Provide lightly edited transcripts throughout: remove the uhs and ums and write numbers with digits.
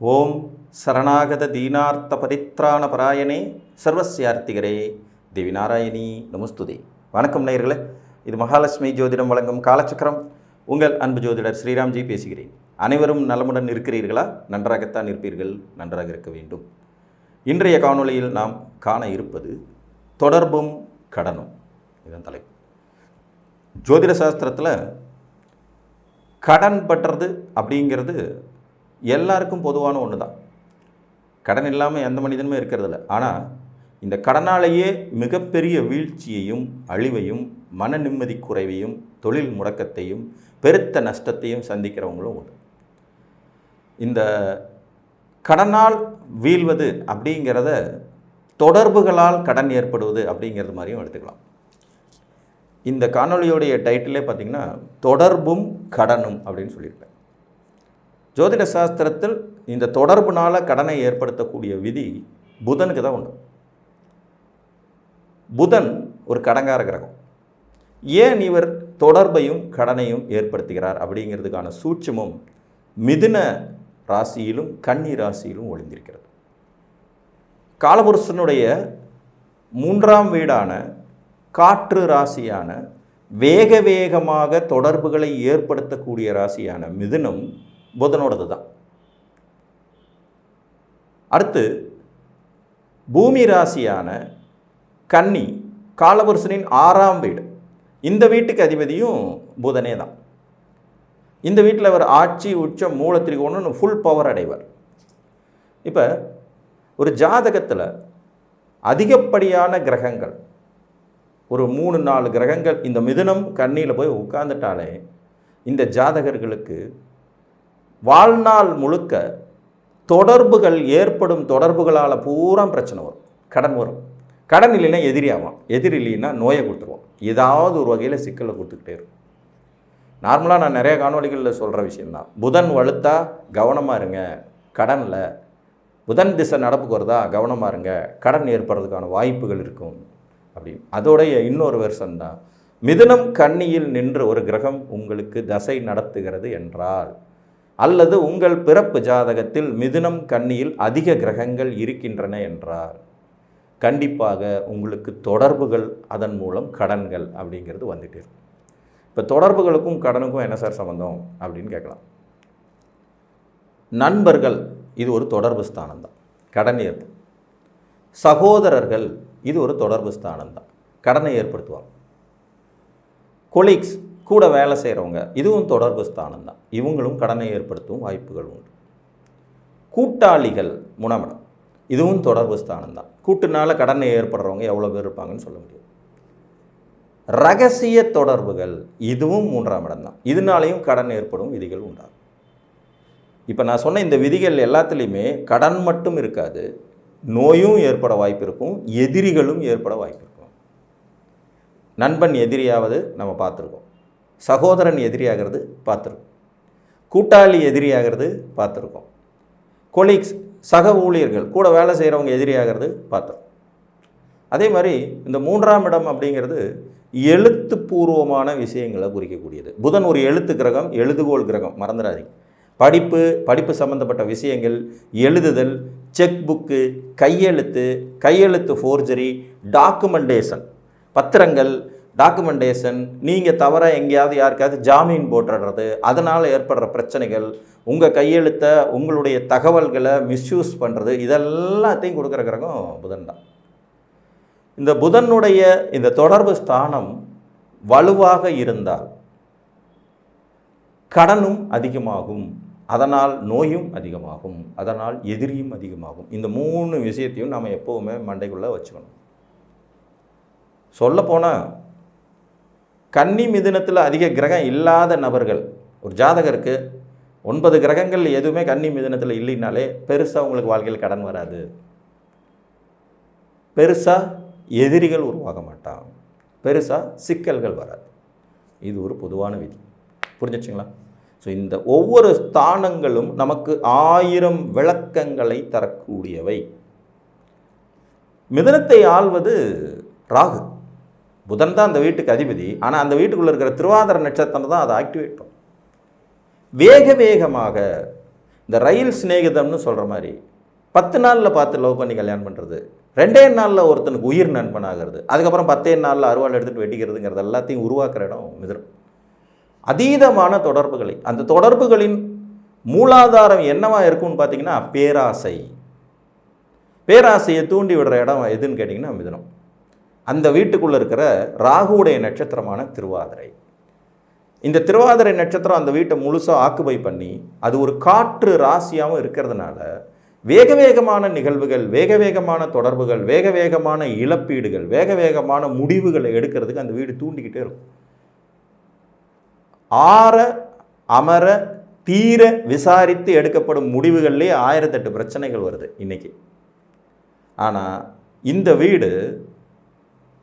ஓம் சரணாகத தீனார்த்த பரித்ராண பராயணே சர்வசியார்த்திகரே தேவி நாராயணி நமஸ்துதே. வணக்கம் நேயர்களே, இது மகாலட்சுமி ஜோதிடம் வழங்கும் காலச்சக்கரம். உங்கள் அன்பு ஜோதிடர் ஸ்ரீராம்ஜி பேசுகிறேன். அனைவரும் நலமுடன் இருக்கிறீர்களா? நன்றாகத்தான் இருப்பீர்கள், நன்றாக இருக்க வேண்டும். இன்றைய காணொளியில் நாம் காண இருப்பது தொடர்பும் கடனும். இதன் தலைப்பு. ஜோதிட சாஸ்திரத்தில் கடன் பற்றுறது அப்படிங்கிறது எல்லாருக்கும் பொதுவான ஒன்று தான். கடன் இல்லாமல் எந்த மனிதனுமே இருக்கிறதில்ல. ஆனால் இந்த கடனாலேயே மிகப்பெரிய வீழ்ச்சியையும் அழிவையும் மன நிம்மதி குறைவையும் தொழில் முடக்கத்தையும் பெருத்த நஷ்டத்தையும் சந்திக்கிறவங்களும் உண்டு. இந்த கடனால் வீழ்வது அப்படிங்கிறத தொடர்புகளால் கடன் ஏற்படுவது அப்படிங்கிறது மாதிரியும் எடுத்துக்கலாம். இந்த காணொலியோடைய டைட்டிலே பார்த்திங்கன்னா தொடர்பும் கடனும் அப்படின்னு சொல்லியிருப்பேன். ஜோதிட சாஸ்திரத்தில் இந்த தொடர்புனால் கடனை ஏற்படுத்தக்கூடிய விதி புதனுக்கு தான் உண்டு. புதன் ஒரு கடங்கார கிரகம். ஏன் இவர் தொடர்பையும் கடனையும் ஏற்படுத்துகிறார் அப்படிங்கிறதுக்கான சூட்சமும் மிதுன ராசியிலும் கன்னி ராசியிலும் ஒளிந்திருக்கிறது. காலபுருஷனுடைய 3ஆம் வீடான காற்று ராசியான வேகமாக தொடர்புகளை ஏற்படுத்தக்கூடிய ராசியான மிதுனம் புதனோடது தான். அடுத்து பூமி ராசியான கன்னி காலபுருஷனின் 6ஆம் வீடு. இந்த வீட்டுக்கு அதிபதியும் புதனே தான். இந்த வீட்டில் அவர் ஆட்சி உச்சம் மூல திரிகோணம்னு ஃபுல் பவர் அடைவார். இப்போ ஒரு ஜாதகத்தில் அதிகப்படியான கிரகங்கள், ஒரு 3-4 கிரகங்கள் இந்த மிதுனம் கன்னியில் போய் உட்கார்ந்துட்டாலே இந்த ஜாதகர்களுக்கு வாழ்நாள் முழுக்க தொடர்புகள் ஏற்படும் தொடர்புகளால் பூரா பிரச்சனை வரும், கடன் வரும். கடன் இல்லைன்னா எதிரியாகும், எதிரி இல்லைன்னா நோயை கொடுத்துருவோம், ஏதாவது ஒரு வகையில் சிக்கலை கொடுத்துக்கிட்டே இருக்கும். நார்மலாக நான் நிறைய காணொலிகளில் சொல்கிற விஷயந்தான். புதன் வலுத்தா கவனமாக இருங்க கடனில், புதன் திசை நடப்புக்கு வருதா கவனமாக இருங்க, கடன் ஏற்படுறதுக்கான வாய்ப்புகள் இருக்கும் அப்படின்னு. அதோடைய இன்னொரு வெர்ஷன் தான் மிதுனம் கன்னியில் நின்று ஒரு கிரகம் உங்களுக்கு தசை நடத்துகிறது என்றால், அல்லது உங்கள் பிறப்பு ஜாதகத்தில் மிதுனம் கன்னியில் அதிக கிரகங்கள் இருக்கின்றன என்றால் கண்டிப்பாக உங்களுக்கு தொடர்புகள், அதன் மூலம் கடன்கள் அப்படிங்கிறது வந்துட்டு இருக்கும். இப்போ தொடர்புகளுக்கும் கடனுக்கும் என்ன சார் சம்பந்தம் அப்படின்னு கேட்கலாம். நண்பர்கள் இது ஒரு தொடர்பு ஸ்தானம் தான், கடன் ஏற்படும். சகோதரர்கள் இது ஒரு தொடர்பு ஸ்தானம் தான், கடனை ஏற்படுத்துவாங்க. கொலீக்ஸ் கூட வேலை செய்கிறவங்க இதுவும் தொடர்பு ஸ்தானம் தான், இவங்களும் கடனை ஏற்படுத்தும் வாய்ப்புகள் உண்டு. கூட்டாளிகள் 3ஆம் இடம், இதுவும் தொடர்பு ஸ்தானம் தான். கூட்டுனால கடனை ஏற்படுறவங்க எவ்வளோ பேர் இருப்பாங்கன்னு சொல்ல முடியும். ரகசிய தொடர்புகள் இதுவும் 3ஆம் இடம் தான், இதனாலையும் கடன் ஏற்படும் விதிகள் உண்டாகும். இப்போ நான் சொன்ன இந்த விதிகள் எல்லாத்துலேயுமே கடன் மட்டும் இருக்காது, நோயும் ஏற்பட வாய்ப்பு இருக்கும், எதிரிகளும் ஏற்பட வாய்ப்பு இருக்கும். நண்பன் எதிரியாவது நம்ம பார்த்துருக்கோம், சகோதரன் எதிரியாகிறது பார்த்துருக்கோம், கூட்டாளி எதிரியாகிறது பார்த்துருக்கோம், கொலீக்ஸ் சக ஊழியர்கள் கூட வேலை செய்கிறவங்க எதிரியாகிறது பார்த்துருக்கோம். அதே மாதிரி இந்த 3ஆம் இடம் அப்படிங்கிறது எழுத்துப்பூர்வமான விஷயங்களை குறிக்கக்கூடியது. புதன் ஒரு எழுத்து கிரகம், எழுதுகோள் கிரகம், மறந்துடாதீங்க. படிப்பு சம்மந்தப்பட்ட விஷயங்கள், எழுதுதல், செக் புக்கு, கையெழுத்து ஃபோர்ஜரி, டாக்குமெண்டேஷன், பத்திரங்கள், டாக்குமெண்டேஷன், நீங்கள் தவிர எங்கேயாவது யாருக்காவது ஜாமீன் போட்டுடுறது, அதனால் ஏற்படுற பிரச்சனைகள், உங்கள் கையெழுத்தை, உங்களுடைய தகவல்களை மிஸ்யூஸ் பண்ணுறது, இதெல்லாத்தையும் கொடுக்குற கிரகம் புதன் தான். இந்த புதனுடைய இந்த தொடர்பு ஸ்தானம் வலுவாக இருந்தால் கடனும் அதிகமாகும், அதனால் நோயும் அதிகமாகும், அதனால் எதிரியும் அதிகமாகும். இந்த 3 விஷயத்தையும் நாம் எப்போவுமே மண்டைக்குள்ளே வச்சுக்கணும். சொல்லப்போனால் கன்னி மிதுனத்தில் அதிக கிரகம் இல்லாத நபர்கள், ஒரு ஜாதகருக்கு 9 கிரகங்கள் எதுவுமே கன்னி மிதுனத்தில் இல்லைனாலே பெருசாக உங்களுக்கு வாழ்க்கையில் கடன் வராது, பெருசாக எதிரிகள் உருவாக மாட்டாங்க, பெருசாக சிக்கல்கள் வராது. இது ஒரு பொதுவான விதி. புரிஞ்சிச்சுங்களா? ஸோ இந்த ஒவ்வொரு ஸ்தானங்களும் நமக்கு 1000 விளக்கங்களை தரக்கூடியவை. மிதுனத்தை ஆள்வது ராகு, புதன் தான் அந்த வீட்டுக்கு அதிபதி. ஆனால் அந்த வீட்டுக்குள்ளே இருக்கிற திருவாதிரை நட்சத்திரம் தான் அதை ஆக்டிவேட் பண்ணும். வேகமாக இந்த ரயில் சிநேகிதம்னு சொல்கிற மாதிரி 10 நாளில் பார்த்து லவ் பண்ணி கல்யாணம் பண்ணுறது, 2 நாளில் ஒருத்தனுக்கு உயிர் நண்பன் ஆகிறது, அதுக்கப்புறம் 10 நாளில் அருவாள் எடுத்துகிட்டு வெட்டிக்கிறதுங்கிறது எல்லாத்தையும் உருவாக்குற இடம் மிதுனம். அதீதமான தொடர்புகளை, அந்த தொடர்புகளின் மூலாதாரம் என்னவா இருக்கும்னு பார்த்தீங்கன்னா பேராசை. பேராசையை தூண்டி விடுற இடம் எதுன்னு கேட்டிங்கன்னா மிதுனம். அந்த வீட்டுக்குள்ளே இருக்கிற ராகுவுடைய நட்சத்திரமான திருவாதிரை. இந்த திருவாதிரை நட்சத்திரம் அந்த வீட்டை முழுசாக ஆக்குபை பண்ணி அது ஒரு காற்று ராசியாகவும் இருக்கிறதுனால வேக வேகமான நிகழ்வுகள், வேக வேகமான தொடர்புகள், வேக வேகமான இழப்பீடுகள், வேக வேகமான முடிவுகளை எடுக்கிறதுக்கு அந்த வீடு தூண்டிக்கிட்டே இருக்கும். ஆற அமர தீர விசாரித்து எடுக்கப்படும் முடிவுகள்லேயே 1008 பிரச்சனைகள் வருது இன்னைக்கு. ஆனால் இந்த வீடு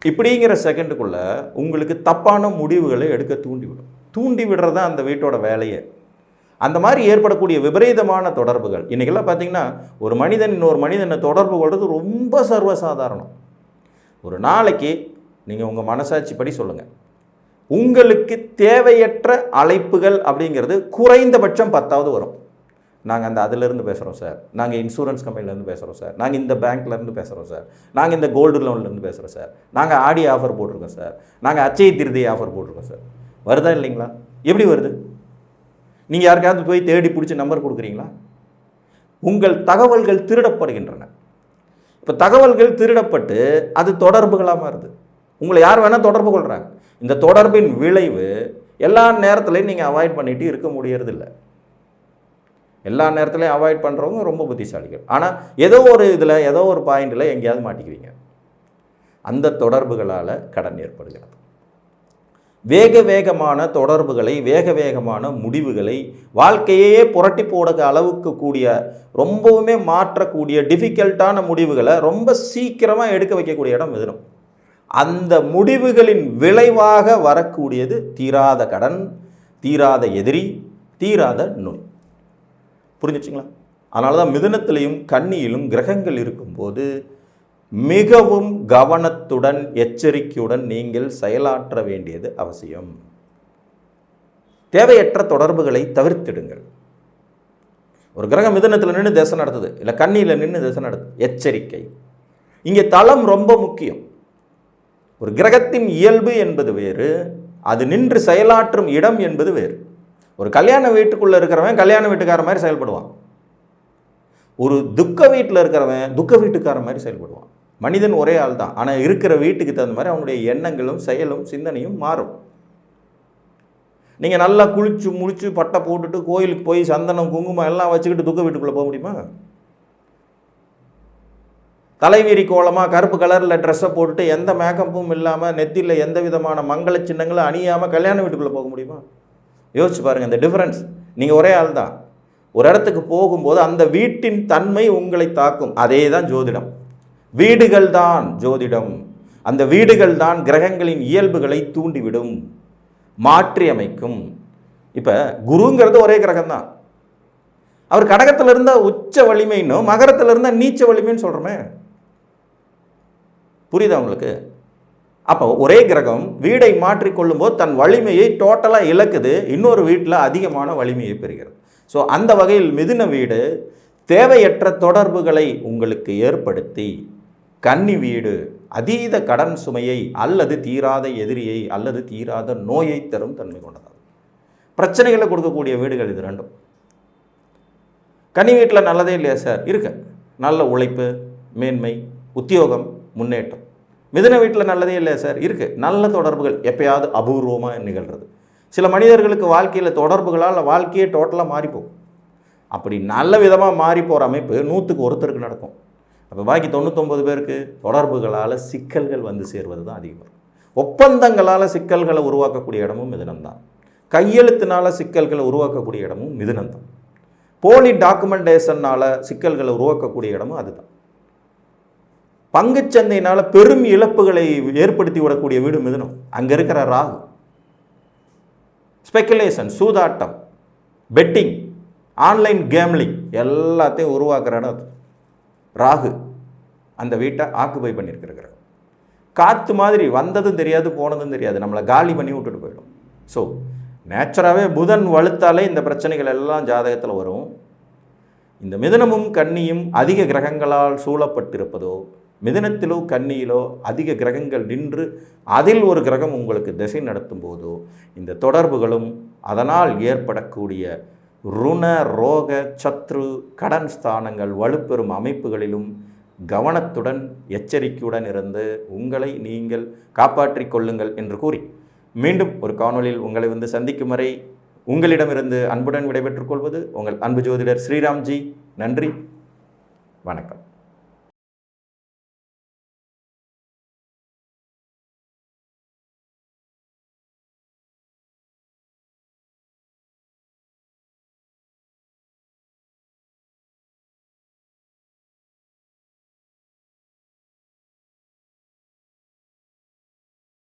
இப்படிங்கிற செகண்டுக்குள்ள உங்களுக்கு தப்பான முடிவுகளை எடுக்க தூண்டிவிடும். தூண்டி விடுறது தான் அந்த வீட்டோட வேலையே. அந்த மாதிரி ஏற்படக்கூடிய விபரீதமான தொடர்புகள் இன்றைக்கெல்லாம் பார்த்தீங்கன்னா ஒரு மனிதன் இன்னொரு மனிதனை தொடர்பு கொள்வது ரொம்ப சர்வசாதாரணம். ஒரு நாளைக்கு நீங்கள் உங்கள் மனசாட்சிப்படி சொல்லுங்கள், உங்களுக்கு தேவையற்ற அழைப்புகள் அப்படிங்கிறது குறைந்தபட்சம் 10வது வரும். நாங்கள் அந்த அதிலிருந்து பேசுகிறோம் சார், நாங்கள் இன்சூரன்ஸ் கம்பெனிலேருந்து பேசுகிறோம் சார், நாங்கள் இந்த பேங்க்லேருந்து பேசுகிறோம் சார், நாங்கள் இந்த கோல்டு லோன்லேருந்து பேசுகிறோம் சார், நாங்கள் ஆடி ஆஃபர் போட்டிருக்கோம் சார், நாங்கள் அச்சய திருதி ஆஃபர் போட்டிருக்கோம் சார். வருதா இல்லைங்களா? எப்படி வருது? நீங்கள் யாருக்காவது போய் தேடி பிடிச்சி நம்பர் கொடுக்குறீங்களா? உங்கள் தகவல்கள் திருடப்படுகின்றன. இப்போ தகவல்கள் திருடப்பட்டு அது தொடர்புகளாக மாறுது. உங்களை யார் வேணால் தொடர்பு கொள்கிறாங்க. இந்த தொடர்பின் விளைவு எல்லா நேரத்துலையும் நீங்கள் அவாய்ட் பண்ணிட்டு இருக்க முடியறதில்லை. எல்லா நேரத்துலையும் அவாய்ட் பண்ணுறவங்க ரொம்ப புத்திசாலிகள். ஆனால் ஏதோ ஒரு இதில் ஏதோ ஒரு பாயிண்டில் எங்கேயாவது மாட்டிக்குவீங்க. அந்த தொடர்புகளால் கடன் ஏற்படுகிறது. வேக வேகமான தொடர்புகளை, வேக வேகமான முடிவுகளை, வாழ்க்கையே புரட்டி போட அளவுக்கு கூடிய ரொம்பவுமே மாற்றக்கூடிய டிஃபிகல்ட்டான முடிவுகளை ரொம்ப சீக்கிரமாக எடுக்க வைக்கக்கூடிய இடம் மிதுனம். அந்த முடிவுகளின் விளைவாக வரக்கூடியது தீராத கடன், தீராத எதிரி, தீராத நோய். புரிஞ்சிச்சிங்களா? அதனால தான் மிதுனத்திலையும் கன்னியிலும் கிரகங்கள் இருக்கும்போது மிகவும் கவனத்துடன் எச்சரிக்கையுடன் நீங்கள் செயலாற்ற வேண்டியது அவசியம். தேவையற்ற தொடர்புகளை தவிர்த்திடுங்கள். ஒரு கிரகம் மிதுனத்தில் நின்று தேசம் நடத்துது, இல்லை கன்னியில் நின்று தேசம் நடத்துது, எச்சரிக்கை. இங்கே தளம் ரொம்ப முக்கியம். ஒரு கிரகத்தின் இயல்பு என்பது வேறு, அது நின்று செயலாற்றும் இடம் என்பது வேறு. ஒரு கல்யாண வீட்டுக்குள்ளே இருக்கிறவன் கல்யாண வீட்டுக்கார மாதிரி செயல்படுவான். ஒரு துக்க வீட்டில் இருக்கிறவன் துக்க வீட்டுக்கார மாதிரி செயல்படுவான். மனிதன் ஒரே ஆள் தான், ஆனால் இருக்கிற வீட்டுக்கு தகுந்த மாதிரி அவனுடைய எண்ணங்களும் செயலும் சிந்தனையும் மாறும். நீங்கள் நல்லா குளிச்சு முடிச்சு பட்டை போட்டுட்டு கோயிலுக்கு போய் சந்தனம் குங்குமம் எல்லாம் வச்சுக்கிட்டு துக்க வீட்டுக்குள்ளே போக முடியுமா? தலைவீரி கோலமாக கருப்பு கலரில் ட்ரெஸ்ஸை போட்டுட்டு எந்த மேக்கப்பும் இல்லாமல் நெத்தியில் எந்த விதமான மங்கள சின்னங்களும் அணியாமல் கல்யாண வீட்டுக்குள்ளே போக முடியுமா? யோசிச்சு பாருங்கள் இந்த டிஃப்ரென்ஸ். நீங்கள் ஒரே ஆள் தான். ஒரு இடத்துக்கு போகும்போது அந்த வீட்டின் தன்மை உங்களை தாக்கும். அதே தான் ஜோதிடம். வீடுகள் தான் ஜோதிடம். அந்த வீடுகள் தான் கிரகங்களின் இயல்புகளை தூண்டிவிடும், மாற்றி அமைக்கும். இப்போ குருங்கிறது ஒரே கிரகம் தான். அவர் கடகத்தில் இருந்தால் உச்ச வலிமைன்னும் மகரத்தில் இருந்தால் நீச்ச வலிமைன்னு சொல்கிறோமே. புரியுதா உங்களுக்கு? அப்போ ஒரே கிரகம் வீடை மாற்றிக்கொள்ளும் போது தன் வலிமையை டோட்டலாக இழக்குது, இன்னொரு வீட்டில் அதிகமான வலிமையை பெறுகிறது. ஸோ அந்த வகையில் மிதுன வீடு தேவையற்ற தொடர்புகளை உங்களுக்கு ஏற்படுத்தி கன்னி வீடு அதீத கடன் சுமையை அல்லது தீராத எதிரியை அல்லது தீராத நோயை தரும் தன்மை கொண்டதாகும். பிரச்சனைகளை கொடுக்கக்கூடிய வீடுகள் இது ரெண்டும். கன்னி வீட்டில் நல்லதே இல்லையா சார்? இருக்கு. நல்ல உழைப்பு, மேன்மை, உத்தியோகம், முன்னேற்றம். மிதுன வீட்டில் நல்லதே இல்லையா சார்? இருக்குது. நல்ல தொடர்புகள் எப்பயாவது அபூர்வமாக நிகழ்கிறது. சில மனிதர்களுக்கு வாழ்க்கையில் தொடர்புகளால் வாழ்க்கையே டோட்டலாக மாறிப்போகும். அப்படி நல்ல விதமாக மாறி போகிற அமைப்பு 100க்கு ஒருத்தருக்கு நடக்கும். அப்போ பாக்கி 99 பேருக்கு தொடர்புகளால் சிக்கல்கள் வந்து சேர்வது தான் அதிகம். ஒப்பந்தங்களால் சிக்கல்களை உருவாக்கக்கூடிய இடமும் மிதுனம் தான். கையெழுத்தினால சிக்கல்களை உருவாக்கக்கூடிய இடமும் மிதுனம் தான். போலி டாக்குமெண்டேஷனால் சிக்கல்களை உருவாக்கக்கூடிய இடமும் அதுதான். பங்குச்சந்தையினால் பெரும் இழப்புகளை ஏற்படுத்தி விடக்கூடிய வீடு மிதுனம். அங்கே இருக்கிற ராகு ஸ்பெக்குலேஷன், சூதாட்டம், பெட்டிங், ஆன்லைன் கேம்லிங் எல்லாத்தையும் உருவாக்குற இடம் ராகு. அந்த வீட்டை ஆக்குபை பண்ணியிருக்கிற கிரகம். காற்று மாதிரி வந்ததும் தெரியாது போனதும் தெரியாது, நம்மளை காலி பண்ணி விட்டுட்டு போயிடும். ஸோ நேச்சுராகவே புதன் வலுத்தாலே இந்த பிரச்சனைகள் எல்லாம் ஜாதகத்தில் வரும். இந்த மிதுனமும் கன்னியும் அதிக கிரகங்களால் சூழப்பட்டிருப்பதோ, மிதுனத்திலோ கன்னியிலோ அதிக கிரகங்கள் நின்று அதில் ஒரு கிரகம் உங்களுக்கு திசை நடத்தும் போதோ இந்த தொடர்புகளும் அதனால் ஏற்படக்கூடிய ருண ரோக சத்ரு கடன் ஸ்தானங்கள் வலுப்பெறும் அமைப்புகளிலும் கவனத்துடன் எச்சரிக்கையுடன் இருந்து உங்களை நீங்கள் காப்பாற்றிக் கொள்ளுங்கள் என்று கூறி மீண்டும் ஒரு காணொளியில் உங்களை சந்திக்கும் வரை உங்களிடமிருந்து அன்புடன் விடைபெற்றுக் கொள்வது உங்கள் அன்பு ஜோதிடர் ஸ்ரீராம்ஜி. நன்றி, வணக்கம்.